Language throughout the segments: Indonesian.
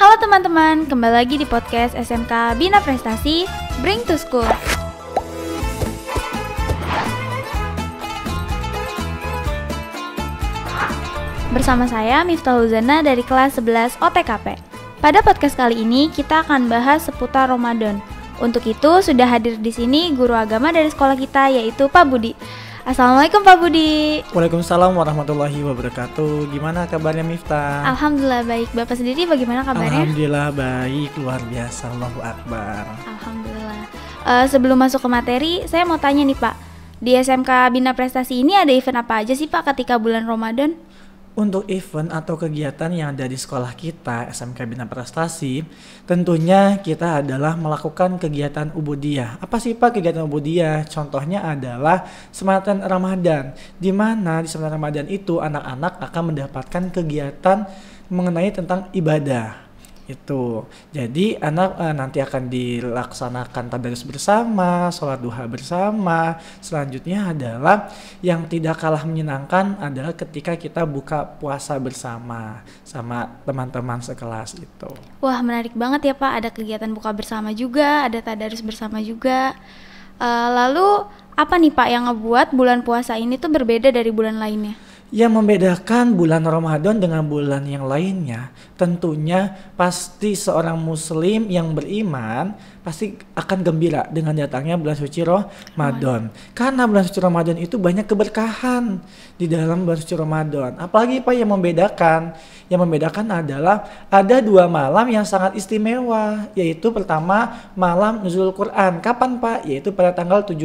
Halo teman-teman, kembali lagi di podcast SMK Bina Prestasi Bring to School. Bersama saya Miftah Huzana dari kelas 11 OTKP. Pada podcast kali ini kita akan bahas seputar Ramadan. Untuk itu sudah hadir di sini guru agama dari sekolah kita, yaitu Pak Budi. Assalamualaikum Pak Budi. Waalaikumsalam warahmatullahi wabarakatuh. Gimana kabarnya Miftah? Alhamdulillah baik. Bapak sendiri bagaimana kabarnya? Alhamdulillah baik, luar biasa, Allahu Akbar. Alhamdulillah. Sebelum masuk ke materi, saya mau tanya nih Pak. Di SMK Bina Prestasi ini ada event apa aja sih Pak ketika bulan Ramadan? Untuk event atau kegiatan yang ada di sekolah kita, SMK Bina Prestasi, tentunya kita adalah melakukan kegiatan ubudiyah. Apa sih Pak kegiatan ubudiyah? Contohnya adalah sematan Ramadan, di mana di sematan Ramadan itu anak-anak akan mendapatkan kegiatan mengenai tentang ibadah. Itu jadi anak nanti akan dilaksanakan tadarus bersama, sholat duha bersama. Selanjutnya adalah yang tidak kalah menyenangkan adalah ketika kita buka puasa bersama sama teman-teman sekelas itu. Wah, menarik banget ya Pak, ada kegiatan buka bersama juga, ada tadarus bersama juga. Lalu apa nih Pak yang ngebuat bulan puasa ini tuh berbeda dari bulan lainnya? Yang membedakan bulan Ramadan dengan bulan yang lainnya, tentunya pasti seorang muslim yang beriman pasti akan gembira dengan datangnya bulan suci Ramadan. Karena bulan suci Ramadan itu banyak keberkahan di dalam bulan suci Ramadan. Apalagi Pak yang membedakan? Yang membedakan adalah ada 2 malam yang sangat istimewa, yaitu pertama malam nuzul Quran. Kapan Pak? Yaitu pada tanggal 17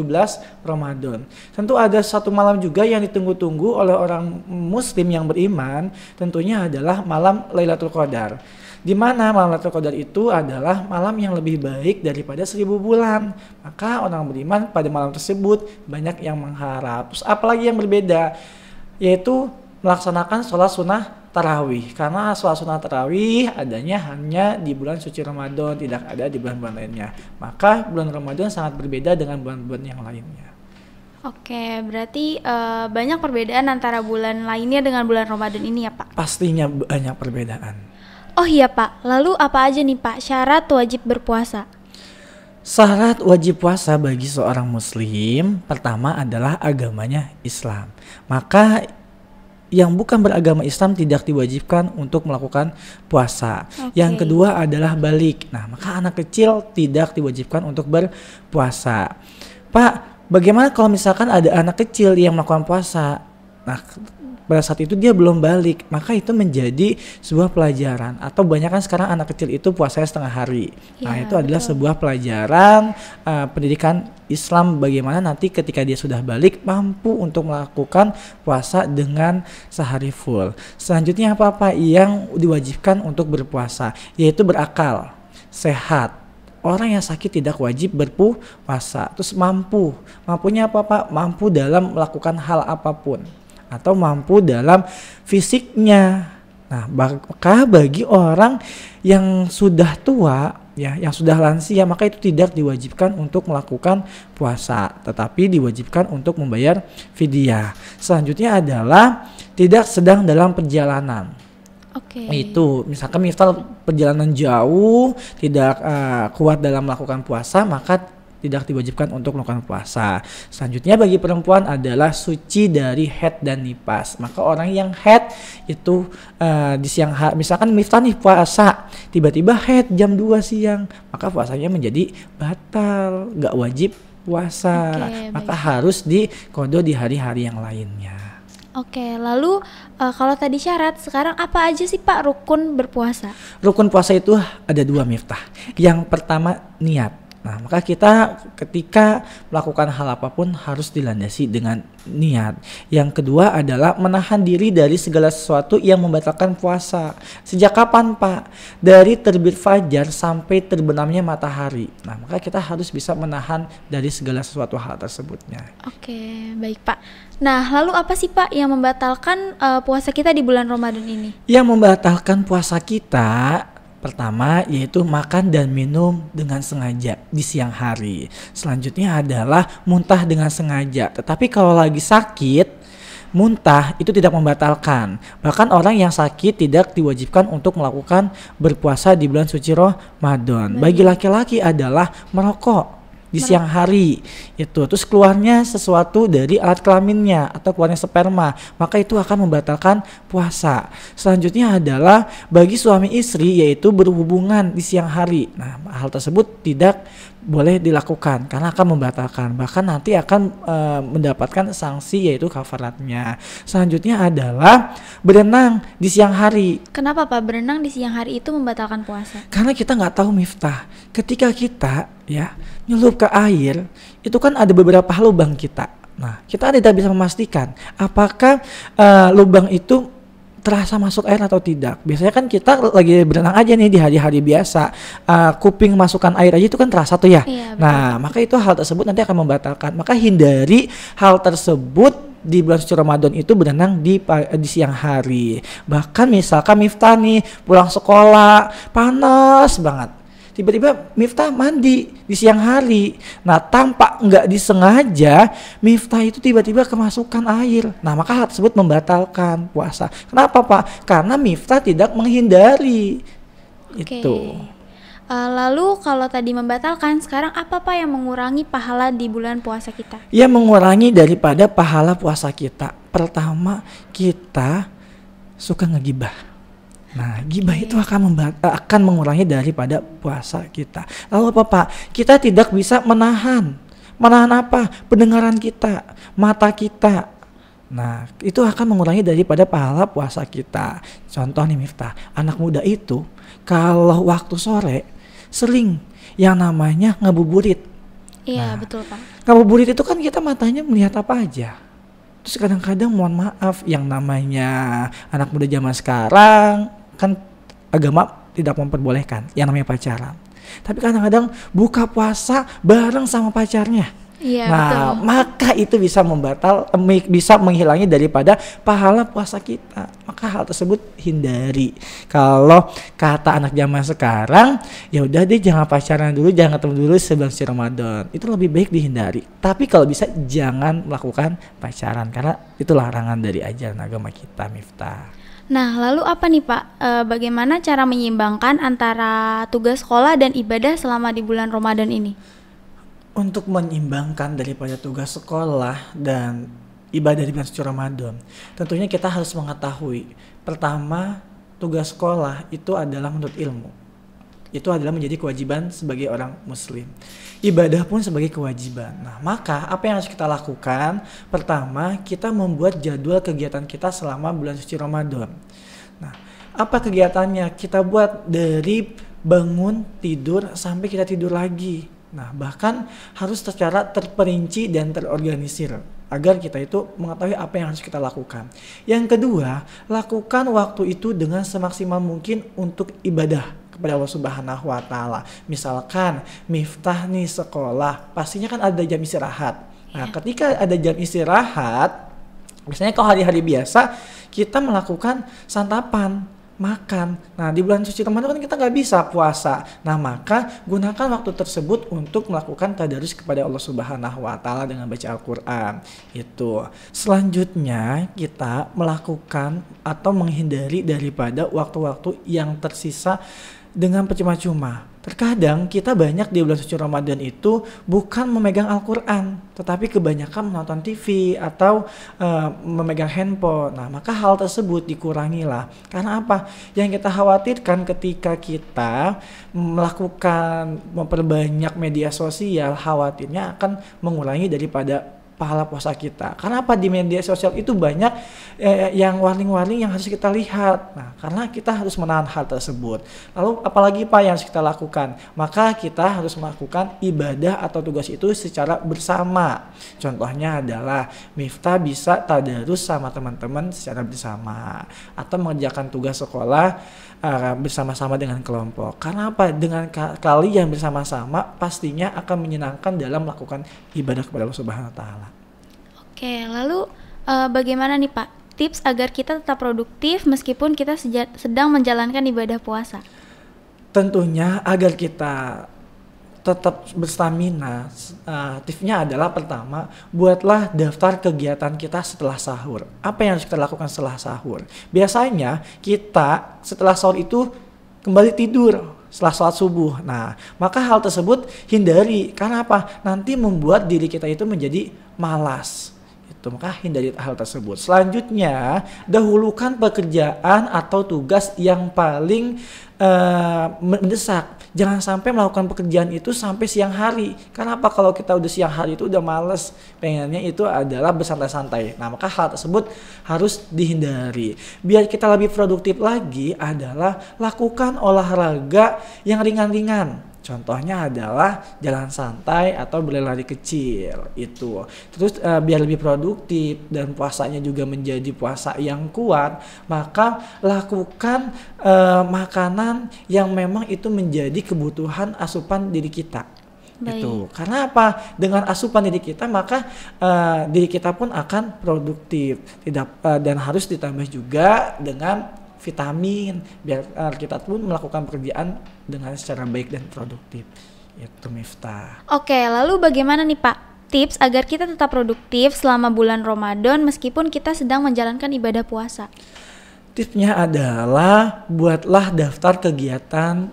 Ramadan. Tentu ada satu malam juga yang ditunggu-tunggu oleh orang muslim yang beriman, tentunya adalah malam Lailatul Qadar. Di mana malam Lailatul Qadar itu adalah malam yang lebih baik daripada 1000 bulan. Maka orang beriman pada malam tersebut banyak yang mengharap. Terus apalagi yang berbeda? Yaitu melaksanakan sholat sunnah tarawih. Karena sholat sunnah tarawih adanya hanya di bulan suci Ramadan, tidak ada di bulan-bulan lainnya. Maka bulan Ramadan sangat berbeda dengan bulan-bulan yang lainnya. Oke, berarti banyak perbedaan antara bulan lainnya dengan bulan Ramadan ini ya Pak? Pastinya banyak perbedaan. Oh iya Pak, lalu apa aja nih Pak syarat wajib berpuasa? Syarat wajib puasa bagi seorang muslim pertama adalah agamanya Islam. Maka yang bukan beragama Islam tidak diwajibkan untuk melakukan puasa. Yang kedua adalah balik. Nah, maka anak kecil tidak diwajibkan untuk berpuasa. Pak, bagaimana kalau misalkan ada anak kecil yang melakukan puasa? Nah, pada saat itu dia belum balik, maka itu menjadi sebuah pelajaran. Atau banyak kan sekarang anak kecil itu puasanya setengah hari. Nah, itu adalah sebuah pelajaran pendidikan Islam, bagaimana nanti ketika dia sudah balik mampu untuk melakukan puasa dengan sehari full. Selanjutnya apa yang diwajibkan untuk berpuasa? Yaitu berakal, sehat. Orang yang sakit tidak wajib berpuasa. Terus mampunya apa Pak? Mampu dalam melakukan hal apapun atau mampu dalam fisiknya. Nah, maka bagi orang yang sudah tua ya, yang sudah lansia, maka itu tidak diwajibkan untuk melakukan puasa, tetapi diwajibkan untuk membayar fidyah. Selanjutnya adalah tidak sedang dalam perjalanan. Itu misalkan misal perjalanan jauh tidak kuat dalam melakukan puasa, maka tidak diwajibkan untuk melakukan puasa. Selanjutnya bagi perempuan adalah suci dari haid dan nifas. Maka orang yang haid itu di siang hari, misalkan Miftah nih puasa, tiba-tiba haid jam 2 siang, maka puasanya menjadi batal, gak wajib puasa. Maka harus diqodho di hari-hari yang lainnya. Oke, lalu kalau tadi syarat, sekarang apa aja sih Pak rukun berpuasa? Rukun puasa itu ada 2 Miftah. Yang pertama niat. Nah, maka kita ketika melakukan hal apapun harus dilandasi dengan niat. Yang kedua adalah menahan diri dari segala sesuatu yang membatalkan puasa. Sejak kapan Pak? Dari terbit fajar sampai terbenamnya matahari. Nah, maka kita harus bisa menahan dari segala sesuatu hal tersebutnya. Oke, baik Pak. Nah, lalu apa sih Pak yang membatalkan puasa kita di bulan Ramadan ini? Yang membatalkan puasa kita pertama yaitu makan dan minum dengan sengaja di siang hari. Selanjutnya adalah muntah dengan sengaja. Tetapi kalau lagi sakit, muntah itu tidak membatalkan. Bahkan orang yang sakit tidak diwajibkan untuk melakukan berpuasa di bulan suci Ramadan. Bagi laki-laki adalah merokok di siang hari itu, terus keluarnya sesuatu dari alat kelaminnya atau keluarnya sperma, maka itu akan membatalkan puasa. Selanjutnya adalah bagi suami istri, yaitu berhubungan di siang hari. Nah, hal tersebut tidak boleh dilakukan karena akan membatalkan, bahkan nanti akan mendapatkan sanksi yaitu kafaratnya. Selanjutnya adalah berenang di siang hari. Kenapa Pak berenang di siang hari itu membatalkan puasa? Karena kita nggak tahu Miftah, ketika kita nyelup ke air, itu kan ada beberapa lubang kita. Nah, kita tidak bisa memastikan apakah lubang itu terasa masuk air atau tidak. Biasanya kan kita lagi berenang aja nih di hari-hari biasa, kuping masukkan air aja itu kan terasa tuh ya. Iya, nah, maka itu hal tersebut nanti akan membatalkan. Maka hindari hal tersebut di bulan suci Ramadan itu berenang di siang hari. Bahkan misalkan Miftah nih pulang sekolah panas banget, tiba-tiba Miftah mandi di siang hari. Nah, tanpa nggak disengaja Miftah itu tiba-tiba kemasukan air. Nah, maka hal tersebut membatalkan puasa. Kenapa Pak? Karena Miftah tidak menghindari. Itu. Lalu kalau tadi membatalkan, sekarang apa Pak yang mengurangi pahala di bulan puasa kita? Ya, mengurangi daripada pahala puasa kita. Pertama, kita suka ngegibah. Nah, gibah itu akan mengurangi daripada puasa kita. Lalu apa Pak? Kita tidak bisa menahan apa? Pendengaran kita, mata kita. Nah, itu akan mengurangi daripada pahala puasa kita. Contoh nih Miftah, anak muda itu kalau waktu sore sering yang namanya ngabuburit. Iya, betul Pak. Ngabuburit itu kan kita matanya melihat apa aja. Terus kadang-kadang mohon maaf, yang namanya anak muda zaman sekarang kan agama tidak memperbolehkan yang namanya pacaran. Tapi kadang-kadang buka puasa bareng sama pacarnya. Iya, nah, betul. Maka itu bisa menghilangi daripada pahala puasa kita. Maka hal tersebut hindari. Kalau kata anak zaman sekarang, ya udah deh jangan pacaran dulu, jangan ketemu dulu sebelum si Ramadan. Itu lebih baik dihindari. Tapi kalau bisa jangan melakukan pacaran karena itu larangan dari ajaran agama kita, Miftah. Nah, lalu apa nih Pak? Bagaimana cara menyeimbangkan antara tugas sekolah dan ibadah selama di bulan Ramadan ini? Untuk menyeimbangkan daripada tugas sekolah dan ibadah di bulan suci Ramadan, tentunya kita harus mengetahui, pertama, tugas sekolah itu adalah menuntut ilmu. Itu adalah menjadi kewajiban sebagai orang muslim. Ibadah pun sebagai kewajiban. Nah, maka apa yang harus kita lakukan? Pertama, kita membuat jadwal kegiatan kita selama bulan suci Ramadan. Nah, apa kegiatannya? Kita buat dari bangun, tidur, sampai kita tidur lagi. Nah, bahkan harus secara terperinci dan terorganisir agar kita itu mengetahui apa yang harus kita lakukan. Yang kedua, lakukan waktu itu dengan semaksimal mungkin untuk ibadah kepada Allah Subhanahu wa taala. Misalkan Miftah nih sekolah, pastinya kan ada jam istirahat. Nah, ketika ada jam istirahat, biasanya kalau hari-hari biasa kita melakukan santapan, makan. Nah, di bulan suci Ramadan kan kita nggak bisa puasa. Nah, maka gunakan waktu tersebut untuk melakukan tadarus kepada Allah Subhanahu wa taala dengan baca Al-Qur'an. Itu. Selanjutnya, kita melakukan atau menghindari daripada waktu-waktu yang tersisa dengan percuma-cuma. Terkadang kita banyak di bulan suci Ramadan itu bukan memegang Al-Quran, tetapi kebanyakan menonton TV atau memegang handphone. Nah, maka hal tersebut dikurangilah. Karena apa? Yang kita khawatirkan ketika kita memperbanyak media sosial, khawatirnya akan mengurangi daripada pahala puasa kita. Karena apa? Di media sosial itu banyak yang warning-warning yang harus kita lihat. Nah, karena kita harus menahan hal tersebut. Lalu apalagi Pak yang harus kita lakukan? Maka kita harus melakukan ibadah atau tugas itu secara bersama. Contohnya adalah Miftah bisa tadarus sama teman-teman secara bersama atau mengerjakan tugas sekolah bersama-sama dengan kelompok. Karena apa? Dengan kalian bersama-sama pastinya akan menyenangkan dalam melakukan ibadah kepada Allah Subhanahu wa taala. Oke, lalu bagaimana nih Pak tips agar kita tetap produktif meskipun kita sedang menjalankan ibadah puasa? Tentunya agar kita tetap berstamina, tipsnya adalah pertama, buatlah daftar kegiatan kita setelah sahur. Apa yang harus kita lakukan setelah sahur? Biasanya kita setelah sahur itu kembali tidur setelah sholat subuh. Nah, maka hal tersebut hindari. Karena apa? Nanti membuat diri kita itu menjadi malas. Maka hindari hal tersebut. Selanjutnya, dahulukan pekerjaan atau tugas yang paling mendesak. Jangan sampai melakukan pekerjaan itu sampai siang hari. Karena apa? Kalau kita udah siang hari itu udah males, pengennya itu adalah bersantai-santai. Nah, maka hal tersebut harus dihindari. Biar kita lebih produktif lagi adalah lakukan olahraga yang ringan-ringan. Contohnya adalah jalan santai atau berlari kecil itu. Terus biar lebih produktif dan puasanya juga menjadi puasa yang kuat, maka lakukan makanan yang memang itu menjadi kebutuhan asupan diri kita. Baik. Itu. Karena apa? Dengan asupan diri kita maka diri kita pun akan produktif. Dan harus ditambah juga dengan vitamin biar kita pun melakukan pekerjaan dengan secara baik dan produktif. Itu Miftah. Oke, lalu bagaimana nih Pak tips agar kita tetap produktif selama bulan Ramadan meskipun kita sedang menjalankan ibadah puasa? Tipsnya adalah buatlah daftar kegiatan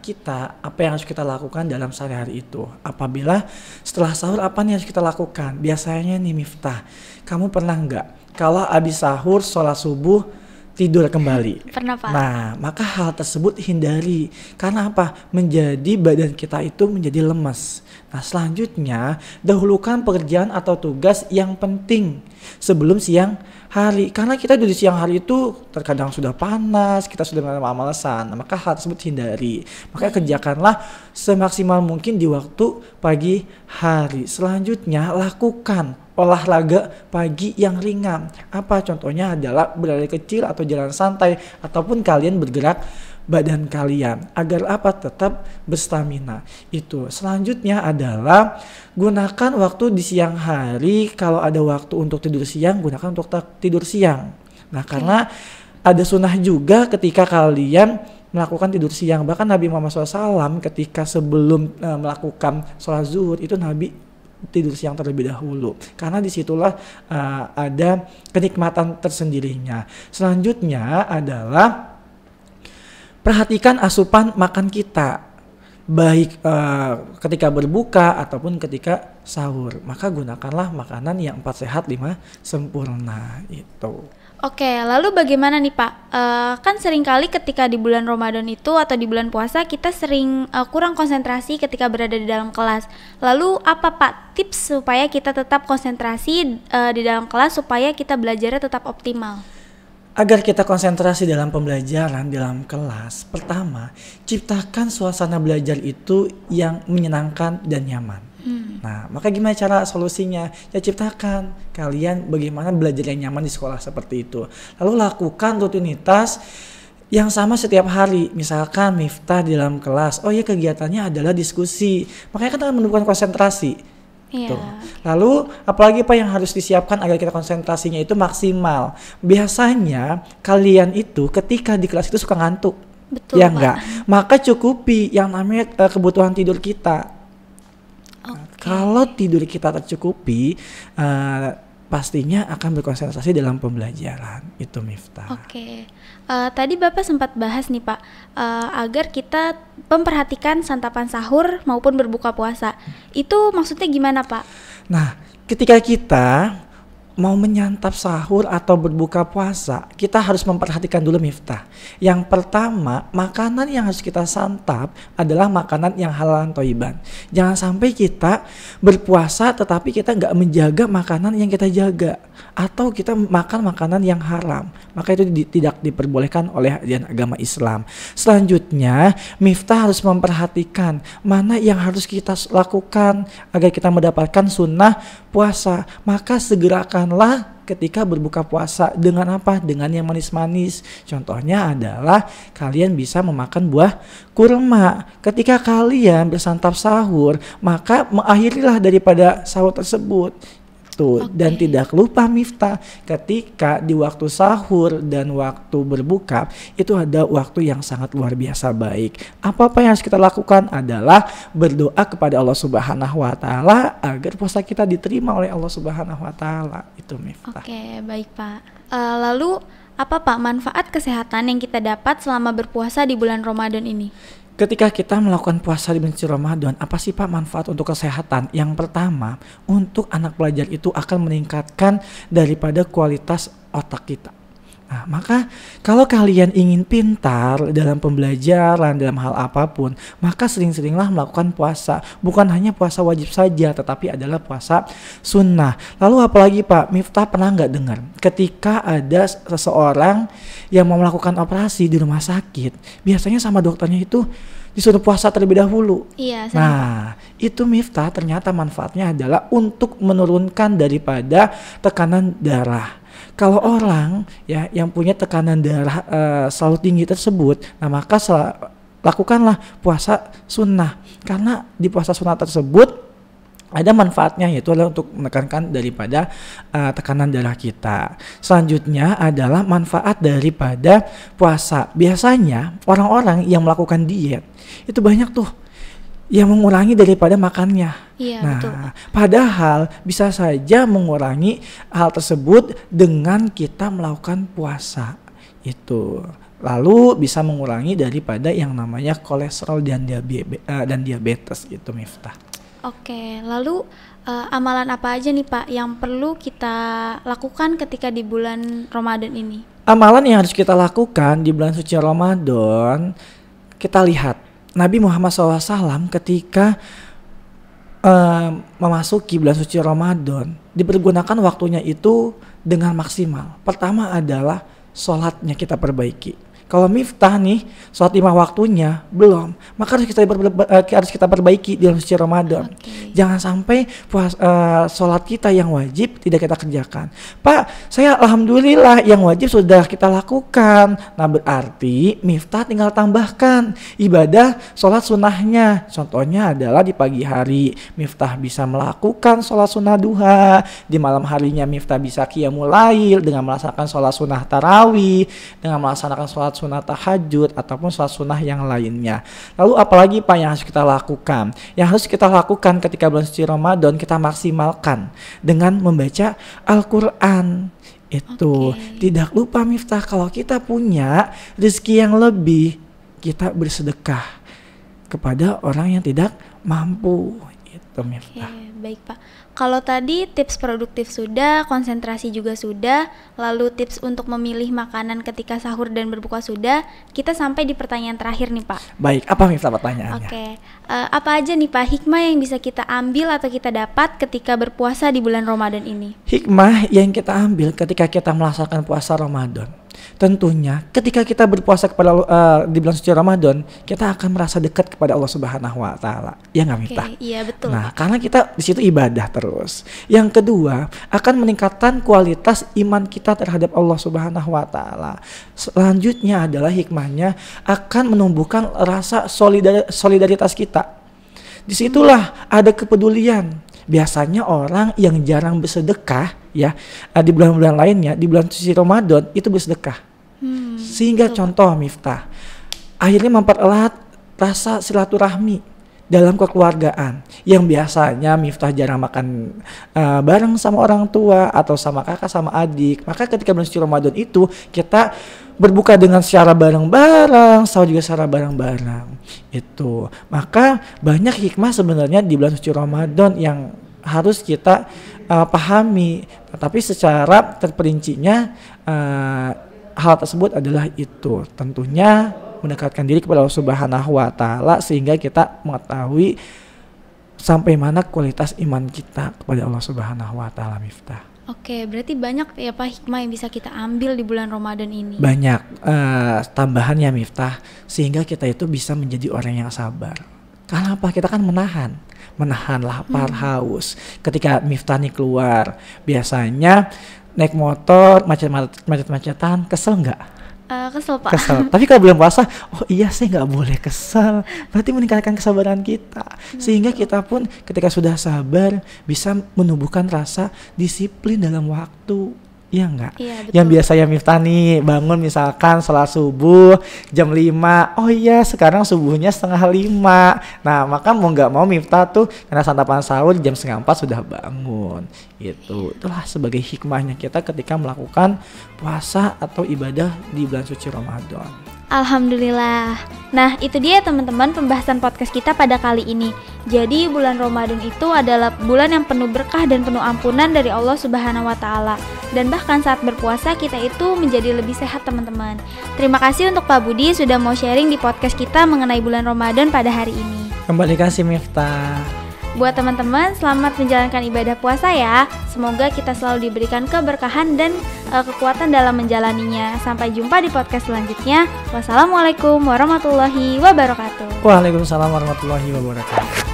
kita, apa yang harus kita lakukan dalam sehari-hari itu. Apabila setelah sahur apa nih harus kita lakukan? Biasanya nih Miftah, kamu pernah nggak kalau habis sahur sholat subuh tidur kembali? Pernah Pak. Nah, maka hal tersebut hindari. Karena apa? Menjadi badan kita itu menjadi lemas. Nah, selanjutnya dahulukan pekerjaan atau tugas yang penting sebelum siang hari. Karena kita di siang hari itu terkadang sudah panas, kita sudah males-malesan. Nah, maka hal tersebut hindari. Maka kerjakanlah semaksimal mungkin di waktu pagi hari. Selanjutnya lakukan olahraga pagi yang ringan. Apa contohnya adalah berlari kecil atau jalan santai ataupun kalian bergerak badan kalian agar apa? Tetap berstamina. Itu. Selanjutnya adalah gunakan waktu di siang hari. Kalau ada waktu untuk tidur siang, gunakan untuk tidur siang. Nah, karena ada sunnah juga ketika kalian melakukan tidur siang. Bahkan Nabi Muhammad SAW ketika sebelum melakukan sholat zuhur itu Nabi tidur siang terlebih dahulu, karena disitulah ada kenikmatan tersendirinya. Selanjutnya adalah perhatikan asupan makan kita, baik ketika berbuka ataupun ketika sahur. Maka gunakanlah makanan yang 4 sehat 5 sempurna itu. Oke, lalu bagaimana nih Pak? Kan seringkali ketika di bulan Ramadan itu atau di bulan puasa kita sering kurang konsentrasi ketika berada di dalam kelas. Lalu apa Pak tips supaya kita tetap konsentrasi di dalam kelas supaya kita belajarnya tetap optimal? Agar kita konsentrasi dalam pembelajaran dalam kelas, pertama, ciptakan suasana belajar itu yang menyenangkan dan nyaman. Nah, maka gimana cara solusinya? Ya ciptakan kalian bagaimana belajar yang nyaman di sekolah seperti itu. Lalu lakukan rutinitas yang sama setiap hari. Misalkan Miftah di dalam kelas, oh ya kegiatannya adalah diskusi. Makanya kan akan menunjukkan konsentrasi. Iya. Lalu apalagi apa yang harus disiapkan agar kita konsentrasinya itu maksimal. Biasanya kalian itu ketika di kelas itu suka ngantuk. Betul, ya Pak. enggak? Maka cukupi yang namanya kebutuhan tidur kita. Kalau tidur kita tercukupi, pastinya akan berkonsentrasi dalam pembelajaran. Itu Miftah. Oke. Tadi Bapak sempat bahas nih Pak, agar kita memperhatikan santapan sahur maupun berbuka puasa. Itu maksudnya gimana Pak? Nah, ketika kita mau menyantap sahur atau berbuka puasa, kita harus memperhatikan dulu Miftah. Yang pertama, makanan yang harus kita santap adalah makanan yang halal thayyiban. Jangan sampai kita berpuasa tetapi kita nggak menjaga makanan yang kita jaga, atau kita makan makanan yang haram. Maka itu tidak diperbolehkan oleh ajaran agama Islam. Selanjutnya, Miftah harus memperhatikan mana yang harus kita lakukan agar kita mendapatkan sunnah puasa. Maka segerakanlah ketika berbuka puasa dengan apa? Dengan yang manis-manis. Contohnya adalah kalian bisa memakan buah kurma. Ketika kalian bersantap sahur, maka mengakhirilah daripada sahur tersebut. itu. Dan tidak lupa Miftah, ketika di waktu sahur dan waktu berbuka itu ada waktu yang sangat luar biasa baik. Apa yang harus kita lakukan adalah berdoa kepada Allah Subhanahu wa taala agar puasa kita diterima oleh Allah Subhanahu wa taala. Itu Miftah. Oke, baik Pak. Lalu apa Pak manfaat kesehatan yang kita dapat selama berpuasa di bulan Ramadan ini? Ketika kita melakukan puasa di bulan suci Ramadan, apa sih Pak manfaat untuk kesehatan? Yang pertama, untuk anak pelajar itu akan meningkatkan daripada kualitas otak kita. Nah, maka kalau kalian ingin pintar dalam pembelajaran, dalam hal apapun, maka sering-seringlah melakukan puasa. Bukan hanya puasa wajib saja, tetapi adalah puasa sunnah. Lalu apalagi Pak, Miftah pernah nggak dengar ketika ada seseorang yang mau melakukan operasi di rumah sakit, biasanya sama dokternya itu disuruh puasa terlebih dahulu. Iya. Nah, itu Miftah ternyata manfaatnya adalah untuk menurunkan daripada tekanan darah. Kalau orang ya yang punya tekanan darah selalu tinggi tersebut, nah maka lakukanlah puasa sunnah, karena di puasa sunnah tersebut ada manfaatnya, yaitu adalah untuk menekankan daripada tekanan darah kita. Selanjutnya adalah manfaat daripada puasa. Biasanya orang-orang yang melakukan diet itu banyak tuh yang mengurangi daripada makannya. Iya, nah, betul. padahal bisa saja mengurangi hal tersebut dengan kita melakukan puasa itu. Lalu bisa mengurangi daripada yang namanya kolesterol dan diabetes gitu Miftah. Oke, lalu amalan apa aja nih Pak yang perlu kita lakukan ketika di bulan Ramadan ini? Amalan yang harus kita lakukan di bulan suci Ramadan, kita lihat Nabi Muhammad SAW ketika memasuki bulan suci Ramadan dipergunakan waktunya itu dengan maksimal. Pertama adalah sholatnya kita perbaiki. Kalau Miftah nih sholat 5 waktunya belum, maka harus kita perbaiki di bulan suci Ramadan. Jangan sampai sholat kita yang wajib tidak kita kerjakan. Pak, saya alhamdulillah yang wajib sudah kita lakukan. Nah berarti Miftah tinggal tambahkan ibadah sholat sunnahnya. Contohnya adalah di pagi hari Miftah bisa melakukan sholat sunnah duha. Di malam harinya Miftah bisa qiyamul lail dengan melaksanakan sholat sunnah tarawih, dengan melaksanakan sholat sunnah tahajud ataupun sholat sunnah yang lainnya. Lalu apalagi Pak yang harus kita lakukan? Yang harus kita lakukan ketika bulan suci Ramadan, kita maksimalkan dengan membaca Al-Quran. Itu tidak lupa Miftah, kalau kita punya rezeki yang lebih, kita bersedekah kepada orang yang tidak mampu. Itu Miftah. Baik Pak. Kalau tadi tips produktif sudah, konsentrasi juga sudah, lalu tips untuk memilih makanan ketika sahur dan berbuka sudah, kita sampai di pertanyaan terakhir nih Pak. Baik, apa Miftah pertanyaannya? Apa aja nih Pak hikmah yang bisa kita ambil atau kita dapat ketika berpuasa di bulan Ramadan ini? Hikmah yang kita ambil ketika kita melaksanakan puasa Ramadan, tentunya ketika kita berpuasa kepada di bulan suci Ramadan, kita akan merasa dekat kepada Allah Subhanahu wa taala. Ya enggak Miftah? Iya, betul. Nah, karena kita di situ ibadah terus. Yang kedua, akan meningkatkan kualitas iman kita terhadap Allah Subhanahu wa taala. Selanjutnya adalah hikmahnya akan menumbuhkan rasa solidaritas kita. Disitulah ada kepedulian. Biasanya orang yang jarang bersedekah ya di bulan-bulan lainnya, di bulan suci Ramadan itu bersedekah. Sehingga contoh Miftah akhirnya mempererat rasa silaturahmi dalam kekeluargaan yang biasanya Miftah jarang makan bareng sama orang tua atau sama kakak sama adik. Maka ketika bulan suci Ramadan itu kita berbuka dengan secara bareng-bareng, sahur juga secara bareng-bareng. Itu. Maka banyak hikmah sebenarnya di bulan suci Ramadan yang harus kita pahami. Tetapi secara terperincinya hal tersebut adalah itu. Tentunya mendekatkan diri kepada Allah Subhanahu wa taala sehingga kita mengetahui sampai mana kualitas iman kita kepada Allah Subhanahu wa taala Miftah. Oke, berarti banyak ya Pak hikmah yang bisa kita ambil di bulan Ramadan ini. Banyak tambahannya Miftah, sehingga kita itu bisa menjadi orang yang sabar. Karena apa? Kita kan menahan lapar, haus. Ketika Miftah nih keluar, biasanya naik motor macet-macetan, kesel nggak? Kesel Pak. Kesel. Tapi kalau bulan puasa, oh iya saya nggak boleh kesel. Berarti meningkatkan kesabaran kita. Sehingga kita pun ketika sudah sabar bisa menumbuhkan rasa disiplin dalam waktu. Iya enggak? Iya, betul. Yang biasanya Miftah nih bangun misalkan sholat subuh jam 5. Oh iya sekarang subuhnya setengah 5. Nah maka mau nggak mau Miftah tuh karena santapan sahur jam 3:30 sudah bangun. Itulah sebagai hikmahnya kita ketika melakukan puasa atau ibadah di bulan suci Ramadan. Alhamdulillah. Nah, itu dia teman-teman pembahasan podcast kita pada kali ini. Jadi, bulan Ramadan itu adalah bulan yang penuh berkah dan penuh ampunan dari Allah Subhanahu wa taala. Dan bahkan saat berpuasa kita itu menjadi lebih sehat, teman-teman. Terima kasih untuk Pak Budi sudah mau sharing di podcast kita mengenai bulan Ramadan pada hari ini. Kembali kasih Miftah. Buat teman-teman, selamat menjalankan ibadah puasa ya. Semoga kita selalu diberikan keberkahan dan kekuatan dalam menjalaninya. Sampai jumpa di podcast selanjutnya. Wassalamualaikum warahmatullahi wabarakatuh. Waalaikumsalam warahmatullahi wabarakatuh.